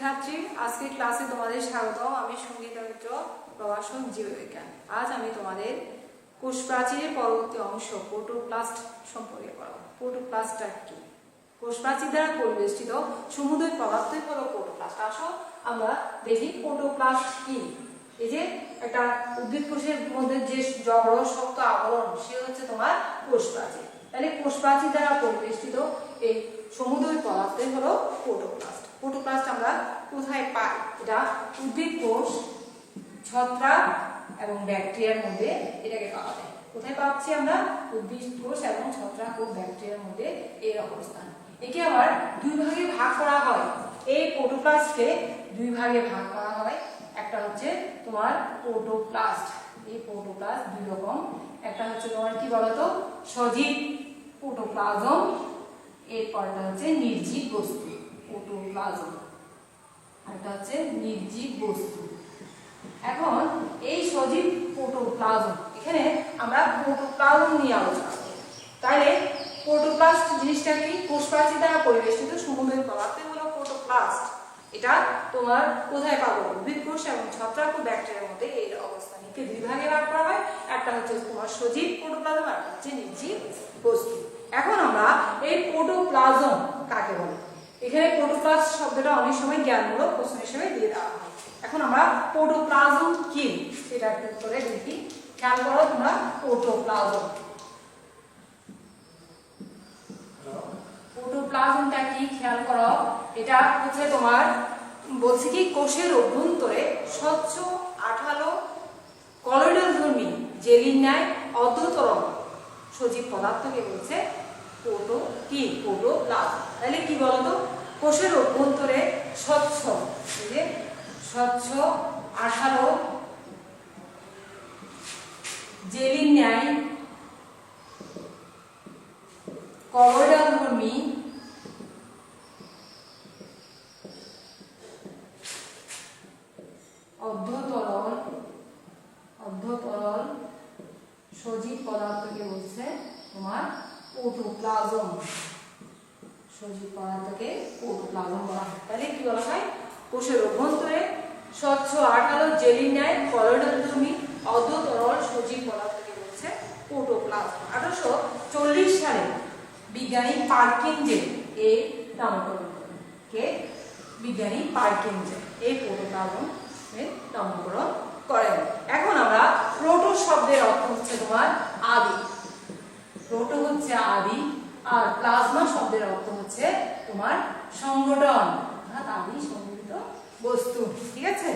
শিক্ষার্থী, আজকে ক্লাসে তোমাদের স্বাগত। আমি সঙ্গীতা মিত্র, প্রভাষক জীববিজ্ঞান। আজ আমি তোমাদের কোষ প্রাচীরের পরবর্তী অংশ প্রোটোপ্লাস্ট সম্পর্কে পড়াবো। প্রোটোপ্লাস্টটা কি? কোষ প্রাচীর দ্বারা পরিবেষ্টিত সমুদয় পদার্থই হলো প্রোটোপ্লাস্ট। আসো আমরা দেখি প্রোটোপ্লাস্ট কি। এই যে একটা উদ্ভিদ কোষের মধ্যে যে জড় শক্ত আবরণ, সে হচ্ছে তোমার কোষ প্রাচীর। তাহলে কোষ প্রাচীর দ্বারা পরিবেষ্টিত এই সমুদয় পদার্থই হলো প্রোটোপ্লাস্ট। প্রোটোপ্লাস্ট আমরা কোথায় পাই? এটা উদ্ভিদ কোষ, ছত্রাক এবং ব্যাকটেরিয়ার মধ্যে এটাকে পাওয়া যায়। কোথায় পাচ্ছি আমরা? উদ্ভিদ কোষ এবং ছত্রাক ও ব্যাকটেরিয়ার মধ্যে এর অবস্থান। একে আবার দুই ভাগে ভাগ করা হয়। এই প্রোটোপ্লাস্টকে দুই ভাগে ভাগ করা হয়। একটা হচ্ছে তোমার প্রোটোপ্লাস্ট। এই প্রোটোপ্লাস্ট দুই রকম। একটা হচ্ছে তোমার কি বলতো, সজীব প্রোটোপ্লাজম, এরপরটা হচ্ছে নির্জীব বস্তু প্রোটোপ্লাজম, আরেকটা হচ্ছে নির্জীব বস্তু। এখন এই সজীব প্রোটোপ্লাজম, এখানে আমরা প্রোটোপ্লাজম নিয়ে আলোচনা করব। তাহলে প্রোটোপ্লাস্ট জিনিসটা কি? কোষ প্রাচীর দ্বারা পরিবেষ্টিত সমুদয় পদার্থ হলো প্রোটোপ্লাস্ট। এটা তোমার কোথায় পাবো? উদ্ভিদ কোষ এবং ছত্রাক ও ব্যাকটেরিয়ার মধ্যে এর অবস্থান। একে দুই ভাগে ভাগ করা হয়। একটা হচ্ছে তোমার সজীব প্রোটোপ্লাজম, আর একটা হচ্ছে নির্জীব বস্তু। এখন আমরা এই প্রোটোপ্লাজম কাকে বলে? এখানে প্রোটোপ্লাস্ট শব্দটা অনেক সময় জ্ঞানমূলক প্রশ্ন হিসেবে দিয়ে দেওয়া হয়। এখন আমরা প্রোটোপ্লাজম কি সেটা একটু করে দেখি। খেয়াল করো তোমরা, প্রোটোপ্লাজম, প্রোটোপ্লাজমটা কি খেয়াল করো। এটা হচ্ছে তোমার বলছি কি, কোষের অভ্যন্তরে স্বচ্ছ আঠালো কলয়েডাল ধর্মী জেলির ন্যায় অর্ধতরল সজীব পদার্থকে বলছে প্রোটোপ্লাজম। তাহলে কি বলতো? কোষের অভ্যন্তরে স্বচ্ছ, এই যে স্বচ্ছ আঠালো জেলির ন্যায় কলয়েডাল ধর্মী অর্ধতরল সজীব পদার্থকে বলছে তোমার প্রোটোপ্লাজম। সজীব পদার্থকে প্রোটোপ্লাজম বলা হয়। তাহলে কি বলা হয়? কোষের অভ্যন্তরে স্বচ্ছ আঠালো জেলির ন্যায় কলয়েডাল ধর্মী অর্ধতরল সজীব পদার্থকে বলছে প্রোটোপ্লাজম। 1840 সালে বিজ্ঞানী পার্কিনসন এর নামকরণ করেন। কে? বিজ্ঞানী পার্কিনসন এই প্রোটোপ্লাজম এর নামকরণ করেন। এখন আমরা প্রোটো শব্দের অর্থ হচ্ছে তোমার আদি। প্রোটো হচ্ছে আদি, আর প্লাজমা শব্দের অর্থ হচ্ছে তোমার সংগঠন, অর্থাৎ আদি সংগঠিত বস্তু। ঠিক আছে?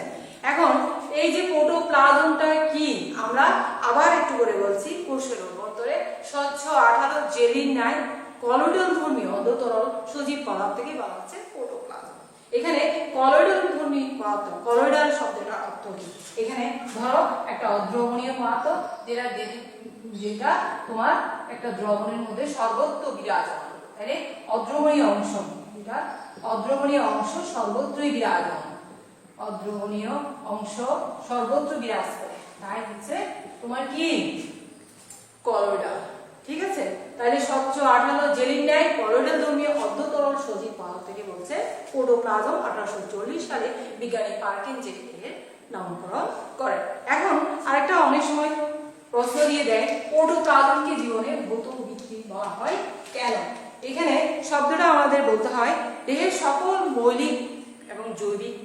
এখন এই যে প্রোটোপ্লাজমটা কি, আমরা আবার একটু করে বলছি। কোষের অভ্যন্তরে স্বচ্ছ আঠালো জেলির ন্যায় কলয়েডাল ধর্মী অর্ধতরল সজীব পদার্থকে বলা হচ্ছে প্রোটোপ্লাজম। এখানে কলয়েডাল ধর্মী পদার্থ, কলয়েডাল শব্দটার অর্থ কি? এখানে ধরো একটা অদ্রবণীয় পদার্থ, যেটা তোমার একটা দ্রবণের মধ্যে সর্বত্র বিরাজমান। তাহলে অদ্রবণীয় অংশ, এটা অদ্রবণীয় অংশ সর্বত্রই বিরাজমান, অদ্রবণীয় অংশ সর্বত্র বিরাজ করে, তাই হচ্ছে তোমার কি? কলয়েডাল। ঠিক আছে? তাহলে স্বচ্ছ আঠালো জেলির ন্যায় কলয়েডাল ধর্মী অর্ধতরল সজীব পদার্থকে বলছে প্রোটোপ্লাজম। 1840 সালে বিজ্ঞানী পার্কিনসন এর নামকরণ করেন। এখন আরেকটা অনেক সময় প্রশ্ন দিয়ে দেয়, প্রোটোপ্লাজমকে জীবনের ভৌত ভিত্তি বলা হয় কেন? এখানে শব্দটা আমাদের বলতে হয়, দেহের সকল মৌলিক এবং জৈবিক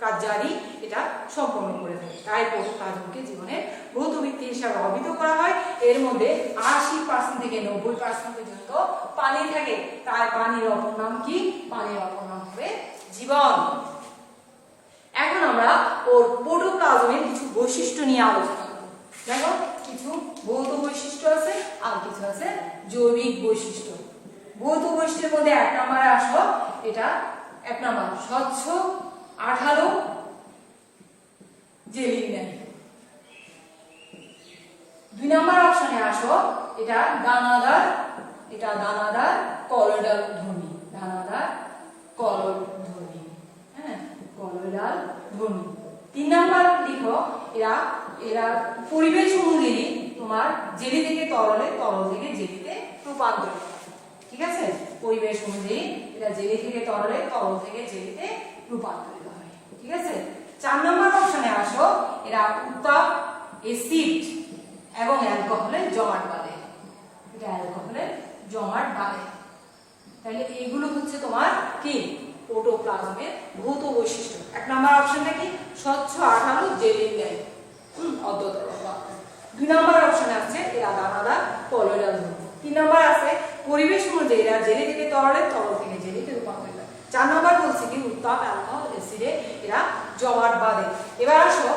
কার্যাদি এটা সম্পন্ন করে থাকে, তাই প্রোটোপ্লাজমকে জীবনের ভৌত ভিত্তি হিসাবে অভিহিত করা হয়। এর মধ্যে 80% থেকে 90% পর্যন্ত পানি থাকে, তাই পানির অপর নাম কি? পানির অপর নাম হবে জীবন। এখন আমরা ওর প্রোটোপ্লাজমের কিছু বৈশিষ্ট্য নিয়ে আলোচনা করব। দেখো, কিছু ভৌত বৈশিষ্ট্য আছে আর কিছু আছে জৈবিক বৈশিষ্ট্য। ভৌত বৈশিষ্ট্যের মধ্যে 1 নম্বরে আসো, এটা 1 নম্বর স্বচ্ছ আঠালো জেলির ন্যায়। 2 নম্বর অপশনে আসো, এটা দানাদার কলয়েডাল ধর্মী, দানাদার কলয়েডাল ধর্মী। হ্যাঁ, কলয়েডাল ধর্মী। 3 নম্বর লিখো, এরা পরিবেশ অনুযায়ী তোমার জেলি থেকে তরলে, তরল থেকে জেলিতে রূপান্তরিত। ঠিক আছে? পরিবেশ অনুযায়ী এরা জেলি থেকে তরলে, তরল থেকে জেলিতে রূপান্তরিত হয়। ঠিক আছে, 4 নম্বর অপশনে আসো, এরা উত্তাপ, অ্যাসিড এবং অ্যালকোহলের জমাট বাঁধে। এটা অ্যালকোহলের জমাট বাঁধে। তাহলে এইগুলো হচ্ছে তোমার কি প্রোটোপ্লাজমের ভৌত বৈশিষ্ট্য। 1 নম্বর অপশনটা কি স্বচ্ছ আঠালো জেলি ন্যায় অর্ধতরল। 2 নম্বর অপশনে আছে এরা দানাদার কলোইডাল ধর্ম। 3 নম্বর আছে পরিবেশ অনুযায়ী এরা জেলি থেকে তরলে, তরল থেকে জেলিতে রূপান্তরিত হয়। 4 নম্বর বলছে কি উত্তাপ, অ্যালকোহল, অ্যাসিডে এরা জমাট বাঁধে। এবার আসো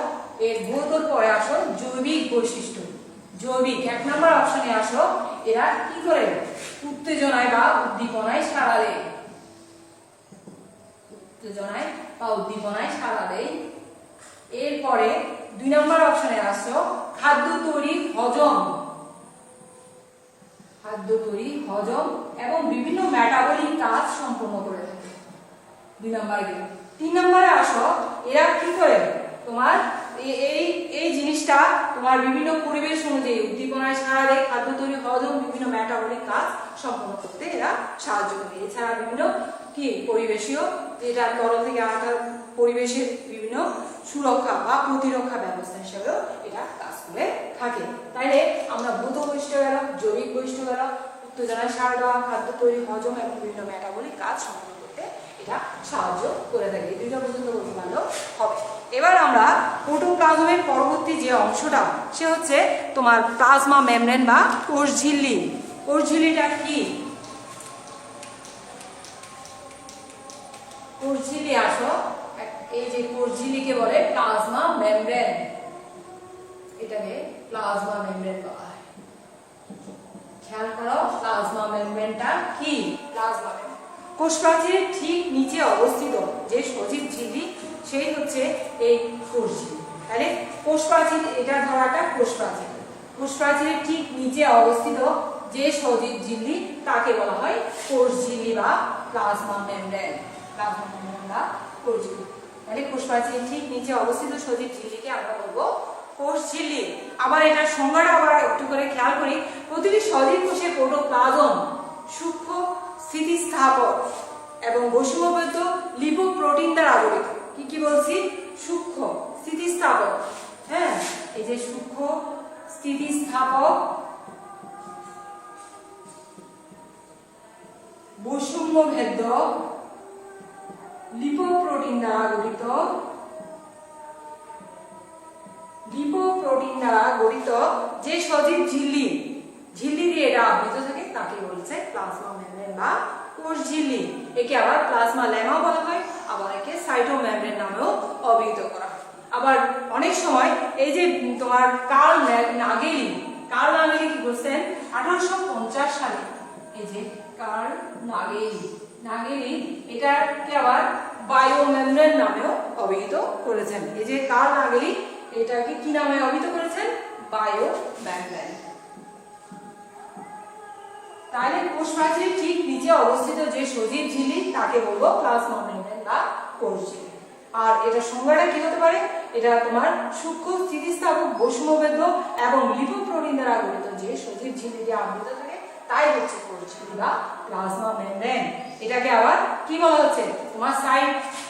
এর ভৌতর পরে আসো জৈবিক বৈশিষ্ট্য। জৈবিক 1 নম্বর অপশনে আসো, এরা কি করে উত্তেজনায় বা উদ্দীপনায় সাড়া দেয়। উত্তেজনায় বা উদ্দীপনায় সাড়া দেয়। এরপরে 2 নম্বর অপশনে আসো খাদ্য তৈরি, হজম, খাদ্য তৈরি, হজম এবং বিভিন্ন মেটাবলিক কাজ সম্পন্ন করে থাকে। 2 নম্বরে গেল। 3 নম্বরে আসো এরা কি করে তোমার এই জিনিসটা তোমার বিভিন্ন পরিবেশ অনুযায়ী উদ্দীপনায় সাড়া দেয়, খাদ্য তৈরি, হজম, বিভিন্ন মেটাবলিক কাজ সম্পন্ন করতে এরা সাহায্য করে। এছাড়া বিভিন্ন কি পরিবেশীয়, যেটা তরল থেকে আঠার পরিবেশের বিভিন্ন সুরক্ষা বা প্রতিরক্ষা ব্যবস্থা হিসেবেও এটা কাজ করে থাকে। তাইলে আমরা ভৌত বৈশিষ্ট্য গেল, জৈবিক বৈশিষ্ট্য গেল, উত্তেজনায় সাড়া দেওয়া, খাদ্য তৈরি, হজম এবং বিভিন্ন মেটাবলিক কাজ সম্পন্ন করতে এটা সাহায্য করে থাকে। এই 2টা পর্যন্ত বলতে পারলেও হবে। এবার আমরা প্রোটোপ্লাজমের পরবর্তী যে অংশটা সে হচ্ছে তোমার প্লাজমা মেমব্রেন বা কোষঝিল্লি। কোষঝিল্লিটা কি? কোষঝিল্লি আসো, এই যে কোষঝিল্লিকে বলে প্লাজমা মেমব্রেন। এটাকে প্লাজমা মেমব্রেন বলা হয়। খেয়াল করো প্লাজমা মেমব্রেনটা কি? প্লাজমা মেমব্রেন কোষ প্রাচীরের ঠিক নিচে অবস্থিত যে সজীব ঝিল্লি সেই হচ্ছে এই কোষঝিল্লি। তাহলে কোষ প্রাচীর, এটা ধরাটা কোষ প্রাচীর। কোষ প্রাচীরের ঠিক নিচে অবস্থিত যে সজীব ঝিল্লি তাকে বলা হয় কোষঝিল্লি বা প্লাজমা মেমব্রেন। প্লাজমা মেমব্রেন বা কোষঝিল্লি। তাহলে কোষ প্রাচীরের ঠিক নিচে অবস্থিত সজীব ঝিল্লিকে আমরা বলবো কোষঝিল্লি। আবার এটার সংজ্ঞাটা আবার একটু করে খেয়াল করি। প্রতিটি সজীব কোষের প্রোটোপ্লাজম সূক্ষ্ম, স্থিতিস্থাপক এবং বৈষম্যবদ্ধ লিপোপ্রোটিন দ্বারা আবৃত। কি কি বলছি? সূক্ষ্ম, স্থিতিস্থাপক, হ্যাঁ এই যে সূক্ষ্ম, স্থিতিস্থাপক, বৈষম্যভেদ্য লিপোপ্রোটিন দ্বারা গঠিত, লিপোপ্রোটিন দ্বারা গঠিত যে সজীব ঝিল্লি, ঝিল্লি দিয়ে এটা আবৃত থাকে তাকে বলছে প্লাজমা মেমব্রেন বা কোষঝিল্লি। একে আবার প্লাজমা লেমা বলা হয়, আবার একে সাইটোমেমব্রেন নামেও অভিহিত করা হয়। আবার অনেক সময় এই যে তোমার কার্ল নাগেলি কি বলছেন 1850 সালে, এই যে কার্ল নাগেলি এটাকে আবার বায়োমেমব্রেন নামেও অভিহিত করেছেন। এই যে কার্ল নাগেলি এটাকে কি নামে অভিহিত করেছেন? বায়োমেমব্রেন। তাহলে কোষ প্রাচীরের ঠিক নিচে অবস্থিত যে সজীব ঝিল্লি তাকে বলবো প্লাজমা মেমব্রেন বা কোষঝিল্লি। আর এটা সংজ্ঞাটা কি হতে পারে? এটা তোমার সূক্ষ্ম, স্থিতিস্থাপক, বৈষম্যভেদ্য এবং লিপোপ্রোটিন দ্বারা গঠিত যে সজীব ঝিল্লি দিয়ে আবৃত থাকে তাই হচ্ছে কোষঝিল্লি বা প্লাজমা মেমব্রেন। এটাকে আবার কি বলা হচ্ছে? তোমার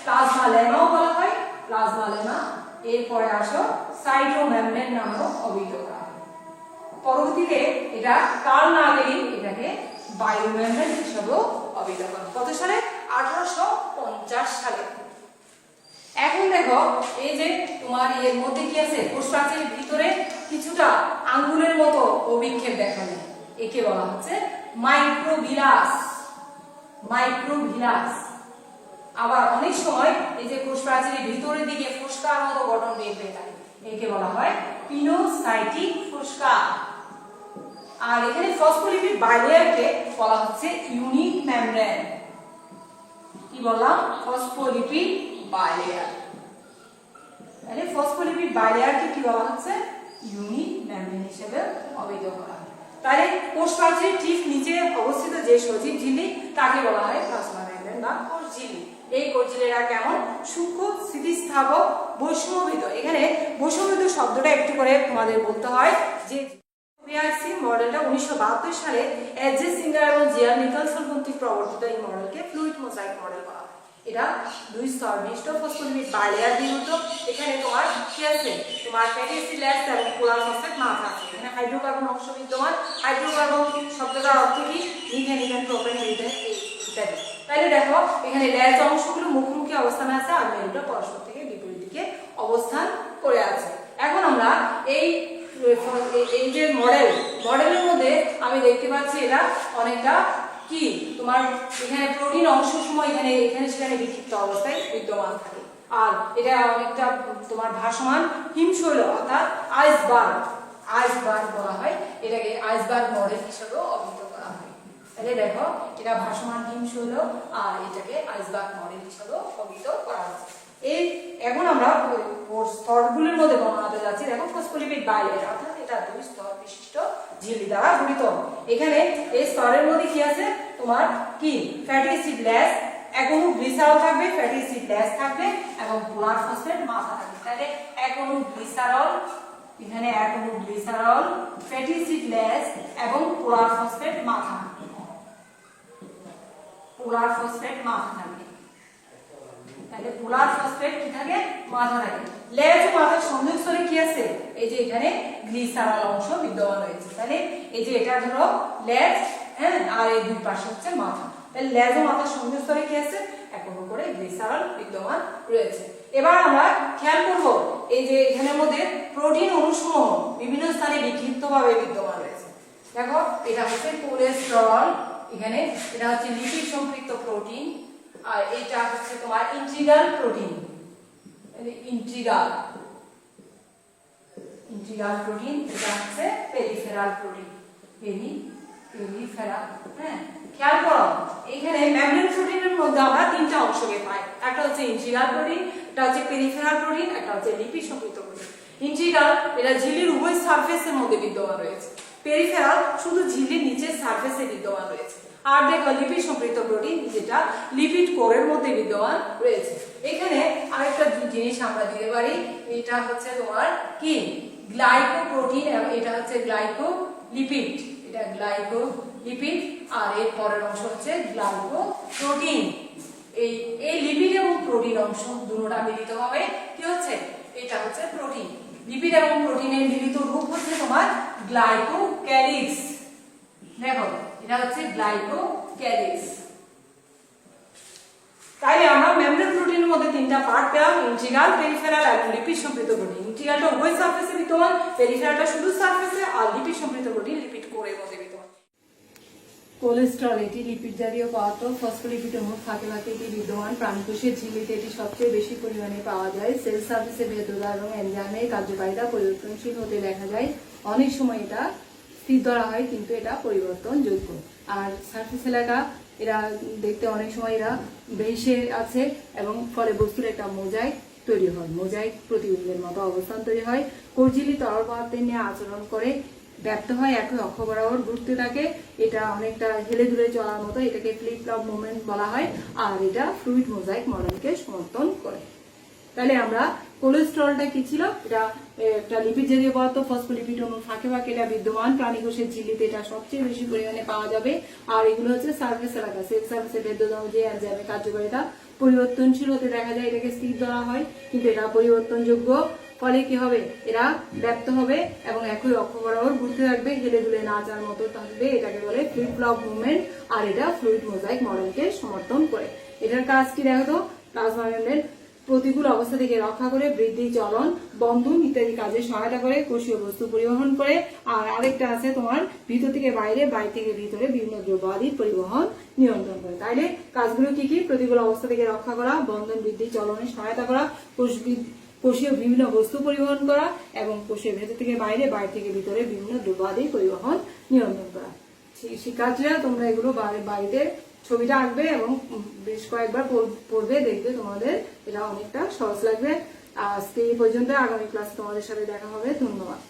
প্লাজমা লেমাও বলা হয়, প্লাজমা লেমা। এরপরে আসো সাইটোমেমব্রেন নামেও অভিহিত করা হয়। পরবর্তীতে এটা কার্ল নাগেলি এটাকে বায়োমেমব্রেন হিসেবেও অভিহিত করেন। কত সালে? 1850 সালে। এখন দেখো এই যে তোমার এর মধ্যে কি আছে? কোষ প্রাচীরের ভিতরে কিছুটা আঙ্গুলের মতো অভিক্ষেপ দেখা যায়, একে বলা হচ্ছে মাইক্রোভিলাস। মাইক্রোভিলাস। আবার অনেক সময় এই যে কোষ প্রাচীরের ভিতরের দিকে ফোসকার মতো গঠন বের হয়ে থাকে, একে বলা হয় পিনোসাইটিক ফোসকা। আর এখানে ফসফোলিপিড বাইলেয়ারকে বলা হচ্ছে ইউনিট মেমব্রেন। কি বললাম? Phospholipid bilayer. তাহলে ফসফোলিপিড বাইলেয়ারকে কি বলা হচ্ছে? ইউনিট মেমব্রেন হিসেবে অভিহিত করা হয়। তাহলে কোষ প্রাচীরের ঠিক নিচে অবস্থিত যে সজীব ঝিল্লি তাকে বলা হয় প্লাজমা মেমব্রেন বা কোষঝিল্লি। এই কোষঝিল্লিরা কেমন? সূক্ষ্ম, স্থিতিস্থাপক, বৈষম্যভেদ্য। এখানে বৈষম্যভেদ্য শব্দটা একটু করে তোমাদের বলতে হয় যে মডেলটা 1972 সালে এজে সিঙ্গার এবং জিয়ার নিকলসন কর্তৃক প্রবর্তিত এই মডেলকে ফ্লুইড মোজাইক মডেল বলা হয়। এটা 2 স্তর বিশিষ্ট ফসফোলিপিড বাইলেয়ার দ্বিগুণ। এখানে তোমার কি আছে, তোমার ফ্যাটি অ্যাসিড লেয়ার এবং পোলার ফসফেট মাথা আছে। এখানে হাইড্রোকার্বন অংশ বিদ্যমান। হাইড্রোকার্বন শব্দটার অর্থ কি? মিথেন, ইথেন, প্রোপেন, ইথেন ইত্যাদি। তাহলে দেখো এখানে লেয়ার অংশগুলো মুখোমুখি অবস্থানে আছে আর মেরুটা পরস্পর থেকে বিপরীত দিকে অবস্থান করে আছে। এখন আমরা এই যে মডেলের মধ্যে আমি দেখতে পাচ্ছি এটা অনেকটা কি তোমার এখানে প্রোটিন অংশ সময় এখানে সেখানে বিক্ষিপ্ত অবস্থায় বিদ্যমান থাকে। আর এটা অনেকটা তোমার ভাসমান হিমশৈল অর্থাৎ আইসবার্গ বলা হয়, এটাকে আইসবার্গ মডেল হিসেবেও অভিহিত করা হয়। তাহলে দেখো এটা ভাসমান হিমশৈল আর এটাকে আইসবার্গ মডেল হিসেবেও অভিহিত করা হয়েছে। এই এখন আমরা স্তরগুলির মধ্যে বর্ণনাতে যাচ্ছি। দেখো ফসফোলিপিড বাইলেয়ার অর্থাৎ এটা 2 স্তর বিশিষ্ট ঝিল্লি দ্বারা গঠিত। এখানে এই স্তরের মধ্যে কি আছে তোমার কি ফ্যাটি অ্যাসিড লেয়ার, এক অণু গ্লিসারল থাকবে, ফ্যাটি অ্যাসিড লেয়ার থাকবে এবং পোলার ফসফেট মাথা থাকবে। তাহলে এক অণু গ্লিসারল, এখানে এক অণু গ্লিসারল, ফ্যাটি অ্যাসিড লেয়ার এবং পোলার ফসফেট মাথা থাকবে। তাহলে পোলার ফসফেট কি থাকে? মাথা থাকে। লেজ ও মাথার সংযোগস্থলে কি আছে? এই যে এখানে গ্লিসারল অংশ বিদ্যমান রয়েছে। তাহলে এই যে এটা ধরো লেজ, হ্যাঁ, আর এই দুই পাশে হচ্ছে মাথা। তাহলে লেজ ও মাথার সংযোগস্থলে কি আছে? এক করে গ্লিসারল বিদ্যমান রয়েছে। এবার আমরা খেয়াল করব এই যে এখানের মধ্যে প্রোটিন অণুসমূহ বিভিন্ন স্থানে বিক্ষিপ্তভাবে বিদ্যমান রয়েছে। দেখো এটা হচ্ছে কোলেস্টেরল, এখানে এটা হচ্ছে লিপিড সম্পৃক্ত প্রোটিন, আর এটা হচ্ছে তোমার ইন্টিগ্রাল প্রোটিন। ইন্টিগ্রাল প্রোটিন, এটা হচ্ছে পেরিফেরাল প্রোটিন। পেরিফেরাল, হ্যাঁ, খেয়াল করো এখানে মেমব্রেন প্রোটিনের মধ্যে আমরা তিনটা অংশকে পাই। একটা হচ্ছে ইন্টিগ্রাল প্রোটিন, একটা হচ্ছে পেরিফেরাল প্রোটিন, একটা হচ্ছে লিপিড সম্পৃক্ত প্রোটিন। ইন্টিগ্রাল এটা ঝিল্লির উভয় সারফেসের মধ্যে বিদ্যমান রয়েছে। পেরিফেরাল শুধু ঝিল্লির নিচের সারফেসে বিদ্যমান রয়েছে। আর দেখো লিপিড সম্পৃক্ত প্রোটিন যেটা লিপিড কোরের মধ্যে বিদ্যমান রয়েছে। এখানে আরেকটা জিনিস আমরা দিতে পারি, এটা হচ্ছে তোমার কি গ্লাইকোপ্রোটিন এবং এটা হচ্ছে গ্লাইকোলিপিড। এটা গ্লাইকোলিপিড আর এর পরের অংশ হচ্ছে গ্লাইকোপ্রোটিন। এই লিপিড এবং প্রোটিন অংশ দুটোটা মিলিত হবে কি হচ্ছে? এটা হচ্ছে প্রোটিন। লিপিড এবং প্রোটিনের মিলিত রূপ হচ্ছে তোমার গ্লাইকোক্যালিক্স। দেখো এটা হচ্ছে গ্লাইকোক্যালিক্স। তাইলে আমরা মেমব্রেন প্রোটিনের মধ্যে তিনটা পার্ট পেলাম, ইন্টিগ্রাল, পেরিফেরাল এবং লিপিড সম্পৃক্ত প্রোটিন। ইন্টিগ্রালটা উভয় সারফেসে বিদ্যমান, পেরিফেরালটা শুধু সারফেসে, আর লিপিড সম্পৃক্ত প্রোটিন লিপিড কোরের মধ্যে বিদ্যমান। কোলেস্টেরল এটি লিপিড জাতীয় পদার্থ, ফসফোলিপিড অণু ফাঁকে ফাঁকে এটি বিদ্যমান। প্রাণীকোষের ঝিল্লিতে এটি সবচেয়ে বেশি পরিমাণে পাওয়া যায়। সেল সার্ফেসে ভেদ্যতা এবং এনজাইমের কার্যকারিতা পরিবর্তনশীল হতে দেখা যায়। অনেক সময় এটা স্থির ধরা হয় কিন্তু এটা পরিবর্তনযোগ্য। আর সারফেস এলাকা এরা দেখতে অনেক সময় এরা ভেসে আছে এবং ফলে বস্তুর একটা মোজাইক তৈরি হয়, মোজাইক প্রতিবিম্বের মতো অবস্থান তৈরি হয়। কোষঝিল্লি তরল পদার্থের নিয়ে আচরণ করে, ব্যক্ত হয়, একই অক্ষ বরাবর ঘুরতে থাকে। এটা অনেকটা হেলে দুলে চলার মতো, এটাকে ফ্লিপ ফ্লপ মুভমেন্ট বলা হয়। আর এটা ফ্লুইড মোজাইক মডেলকে সমর্থন করে। তাহলে আমরা কোলেস্টেরলটা কি ছিল? এটা একটা লিপিড জাতীয় পদার্থ, ফসফোলিপিড অণু ফাঁকে ফাঁকে এটা বিদ্যমান। প্রাণীকোষের ঝিল্লিতে এটা সবচেয়ে বেশি পরিমাণে পাওয়া যাবে। আর এগুলো হচ্ছে সারফেস এলাকা, সেল সারফেসে ভেদ্যতা অনুযায়ী এনজাইমের কার্যকারিতা পরিবর্তনশীল হতে দেখা যায়। এটাকে স্থির ধরা হয় কিন্তু এটা পরিবর্তনযোগ্য। ফলে কি হবে? এরা ব্যক্ত হবে এবং একই অক্ষ বরাবর ঘুরতে থাকবে, হেলে দুলে নাচার মতো থাকবে। এটাকে বলে ফ্লিপ ফ্লপ মুভমেন্ট। আর এটা ফ্লুইড মোজাইক মডেলকে সমর্থন করে। এটার কাজ কি দেখো তো? প্লাজমা মেমব্রেন প্রতিকূল অবস্থা থেকে রক্ষা করে, বৃদ্ধি, চলন, বন্ধন ইত্যাদি কাজে সহায়তা করে, কোষীয় বস্তু পরিবহন করে। আর আরেকটা আছে তোমার ভিতর থেকে বাইরে, বাইরে থেকে ভিতরে বিভিন্ন দ্রব্যাদি পরিবহন নিয়ন্ত্রণ করে। তাইলে কাজগুলো কি কি? প্রতিকূল অবস্থা থেকে রক্ষা করা, বন্ধন, বৃদ্ধি, চলনে সহায়তা করা, কোষীয় বিভিন্ন বস্তু পরিবহন করা এবং কোষের ভেতর থেকে বাইরে, বাইরে থেকে ভিতরে বিভিন্ন দ্রব্যাদি পরিবহন নিয়ন্ত্রণ করা। শিক্ষার্থীরা তোমরা এগুলো বাড়িতে ছবিটা আঁকবে এবং বেশ কয়েকবার পড়বে, দেখবে তোমাদের এটা অনেকটা সহজ লাগবে। আজকে এই পর্যন্ত, আগামী ক্লাস তোমাদের সাথে দেখা হবে। ধন্যবাদ।